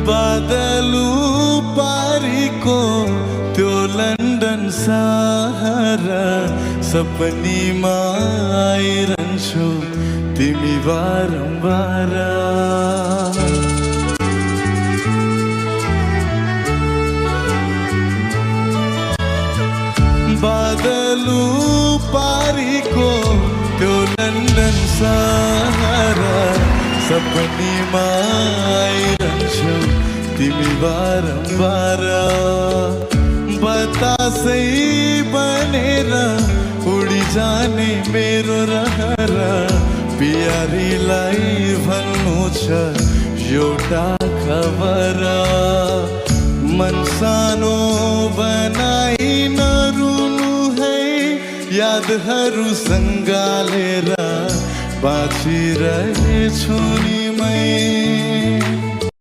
बादलु पारीको त्यो लन्डन सहर सपनीमा आइरहन्छौ तिमी बारम्बार। बादलु पारीको त्यो लन्डन सहर सपनीमा आइरहन्छौ तिमी बारम्बार। बतासै बनेर उडी जाने मेरो रहर प्यारीलाई भन्नु छ एउटा खबर। मन सानो बनाई नरुनु है यादहरू सँगालेर बाँचिरहेछु नि मै।